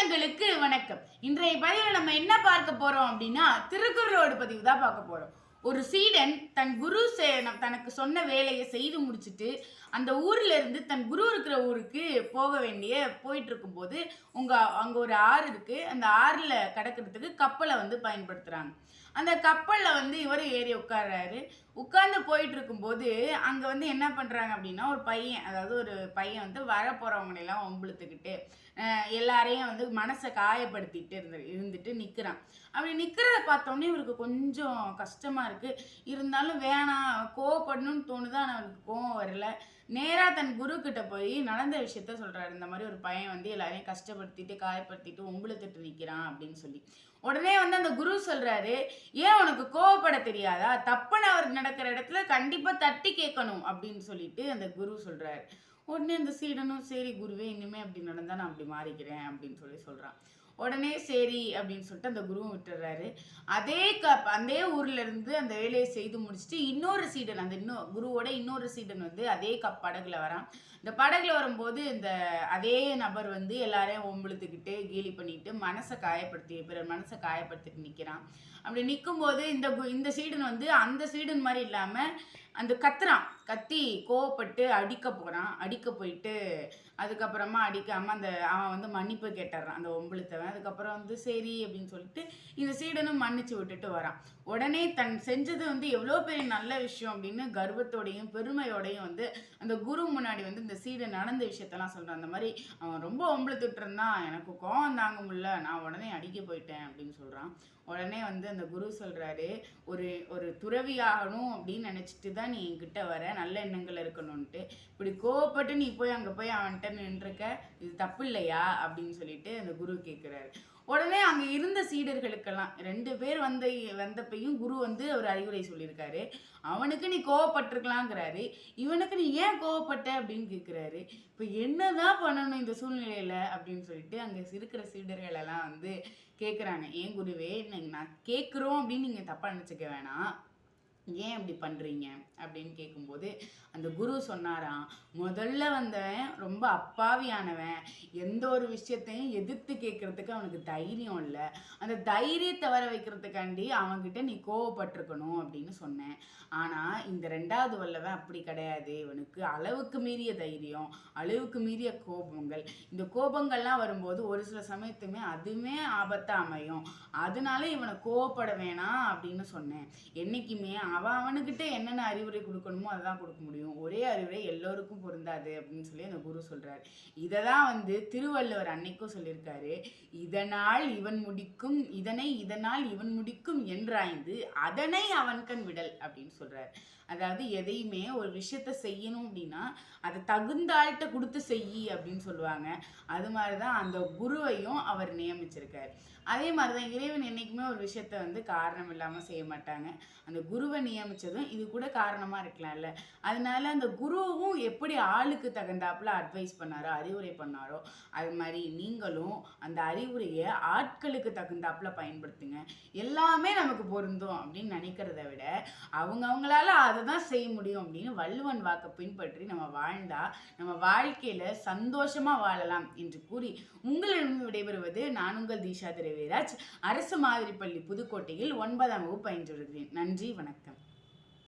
நல்லெண்ணங்களுக்கு வணக்கம். இன்றைய பதிவில் நம்ம என்ன பார்க்க போறோம் அப்படின்னா, திருக்குறளோட பதிவு தான் பார்க்க போறோம். ஒரு சீடன் தன் குரு தனக்கு சொன்ன வேலையை செய்து முடிச்சுட்டு அந்த ஊர்ல இருந்து தன் குரு இருக்கிற ஊருக்கு போக போயிட்டு இருக்கும்போது அங்க ஒரு ஆறு இருக்கு. அந்த ஆறுல கடக்கிறதுக்கு கப்பலை பயன்படுத்துறாங்க. அந்த கப்பல்ல இவர் ஏறி உட்கார்றாரு. உட்கார்ந்து போயிட்டு இருக்கும்போது அங்க என்ன பண்றாங்க அப்படின்னா, ஒரு பையன் வர போறவங்களை எல்லாம் வம்பிழுத்துக்கிட்டு எல்லாரையும் மனசை காயப்படுத்திட்டு இருந்துட்டு நிக்கிறான். அப்படி நிக்கிறத பார்த்தோன்னே இவருக்கு கொஞ்சம் கஷ்டமா இருக்கு. இருந்தாலும் வேணாம், கோவப்படணும்னு தோணுது. ஆனால் அவருக்கு கோவம் வரல. நேராக தன் குரு கிட்ட போய் நடந்த விஷயத்த சொல்றாரு. இந்த மாதிரி ஒரு பையன் எல்லாரையும் கஷ்டப்படுத்திட்டு காயப்படுத்திட்டு ஒம்புழுத்துட்டு நிற்கிறான் அப்படின்னு சொல்லி. உடனே அந்த குரு சொல்றாரு, ஏன் உனக்கு கோவப்பட தெரியாதா? தப்புன்னு அவர் நடக்கிற இடத்துல கண்டிப்பா தட்டி கேட்கணும் அப்படின்னு சொல்லிட்டு அந்த குரு சொல்றாரு. உடனே அந்த சீடனும், சரி குருவே, இனிமே அப்படி நடந்தா நான் அப்படி மாறிக்கிறேன் அப்படின்னு சொல்றான். உடனே சரி அப்படின்னு சொல்லிட்டு அந்த குருவும் விட்டுறாரு. அதே ஊர்ல இருந்து அந்த வேலையை செய்து முடிச்சுட்டு இன்னொரு சீடன், குருவோட இன்னொரு சீடன் அதே படகுல வரான். இந்த படகுல வரும்போது அதே நபர் எல்லாரையும் ஒம்புழுத்துக்கிட்டு கேலி பண்ணிட்டு பிறர் மனசை காயப்படுத்திட்டு நிற்கிறான். அப்படி நிற்கும் போது இந்த சீடன் அந்த சீடன் மாதிரி இல்லாம கத்தி கோவப்பட்டு அடிக்க போயிட்டு அதுக்கப்புறமா அடிக்காம அவன் மன்னிப்பு கேட்டுறான் அந்த ஒம்புழுத்தவன். அதுக்கப்புறம் சரி அப்படின்னு சொல்லிட்டு இந்த சீடனும் மன்னிச்சு விட்டுட்டு வரான். உடனே தன் செஞ்சது எவ்வளோ பெரிய நல்ல விஷயம் அப்படின்னு கர்வத்தோடையும் பெருமையோடையும் அந்த குரு முன்னாடி இந்த சீடன் நடந்த விஷயத்தெல்லாம் சொல்றான். அந்த மாதிரி அவன் ரொம்ப ஒம்புழுத்துட்டு இருந்தான், எனக்கு கோவம் தாங்க முடியல, நான் உடனே அடிக்க போயிட்டேன் அப்படின்னு சொல்றான். உடனே அந்த குரு சொல்றாரு, ஒரு துறவி ஆகணும் அப்படின்னு நினைச்சிட்டு தான் நீ என்கிட்ட வர, நல்ல எண்ணங்கள் இருக்கணும்ட்டு. இப்படி கோவப்பட்டு நீ அங்க போய் அவன்கிட்ட நின்றுருக்க, இது தப்பு இல்லையா அப்படின்னு சொல்லிட்டு அந்த குரு கேட்கிறாரு. உடனே அங்க இருந்த சீடர்களுக்கெல்லாம் 2 பேர் வந்தப்பையும் குரு ஒரு அறிவுரை சொல்லியிருக்காரு. அவனுக்கு நீ கோவப்பட்டிருக்கலாங்கிறாரு, இவனுக்கு நீ ஏன் கோவப்பட்ட அப்படின்னு கேட்கிறாரு. இப்போ என்னதான் பண்ணணும் இந்த சூழ்நிலையில அப்படின்னு சொல்லிட்டு அங்க இருக்கிற சீடர்கள் எல்லாம் கேட்குறாங்க. ஏன் குருவே, நான் கேட்குறோம் அப்படின்னு நீங்க தப்பா நினைச்சுக்க வேணாம், ஏன் இப்படி பண்றீங்க அப்படின்னு கேட்கும்போது அந்த குரு சொன்னாராம், முதல்ல வந்தவன் ரொம்ப அப்பாவியானவன், எந்த ஒரு விஷயத்தையும் எதிர்த்து கேட்கறதுக்கு அவனுக்கு தைரியம் இல்லை. அந்த தைரியத்தை வர வைக்கிறதுக்காண்டி அவன்கிட்ட நீ கோவப்பட்டிருக்கணும் அப்படின்னு சொன்னேன். ஆனா இந்த 2வது வல்லவன் அப்படி கிடையாது. இவனுக்கு அளவுக்கு மீறிய தைரியம், அளவுக்கு மீறிய கோபங்கள். இந்த கோபங்கள்லாம் வரும்போது ஒரு சில சமயத்துமே அதுவுமே ஆபத்தா அமையும். அதனால இவனை கோவப்பட வேணாம் அப்படின்னு சொன்னேன். என்னைக்குமே அவனுக்கிட்ட என்னென்ன அறிவுரை கொடுக்கணுமோ அதான் கொடுக்க முடியும். ஒரே அறிவுரை எல்லோருக்கும் பொருந்தாது அப்படின்னு சொல்லி அந்த குரு சொல்றாரு. இததான் திருவள்ளுவர் அன்னைக்கும் சொல்லியிருக்காரு, இதனால் இவன் முடிக்கும் என்றாய்ந்து அதனை அவன்கண் விடல் அப்படின்னு சொல்றாரு. அதாவது எதையுமே ஒரு விஷயத்த செய்யணும் அப்படின்னா அதை தகுந்த ஆள்கிட்ட கொடுத்து செய்யி அப்படின்னு சொல்லுவாங்க. அது மாதிரிதான் அந்த குருவையும் அவர் நியமிச்சிருக்காரு. அதே மாதிரிதான் இறைவன் என்னைக்குமே ஒரு விஷயத்த காரணம் இல்லாம செய்ய மாட்டாங்க. அந்த குருவை நியமிச்சதும் இது கூட காரணமா இருக்கலாம்ல. அதனால அந்த குருவும் எப்படி ஆளுக்கு தகுந்தாப்புல அட்வைஸ் பண்ணாரோ, அறிவுரை பண்ணாரோ, அது மாதிரி நீங்களும் அந்த அறிவுரையை ஆட்களுக்கு தகுந்தாப்புல பயன்படுத்துங்க. எல்லாமே நமக்கு பொருந்தும் அப்படின்னு நினைக்கிறத விட அவங்களால அதை தான் செய்ய முடியும் அப்படின்னு வள்ளுவன் வாக்கை பின்பற்றி நம்ம வாழ்ந்தா நம்ம வாழ்க்கையில சந்தோஷமா வாழலாம் என்று கூறி உங்களிடம் விடைபெறுவது நான் உங்கள் தீஷா திரவியராஜ். அரசு மாதிரி பள்ளி புதுக்கோட்டையில் 9ஆம் வகுப்பு பயின்று வருகிறேன். நன்றி, வணக்கம்.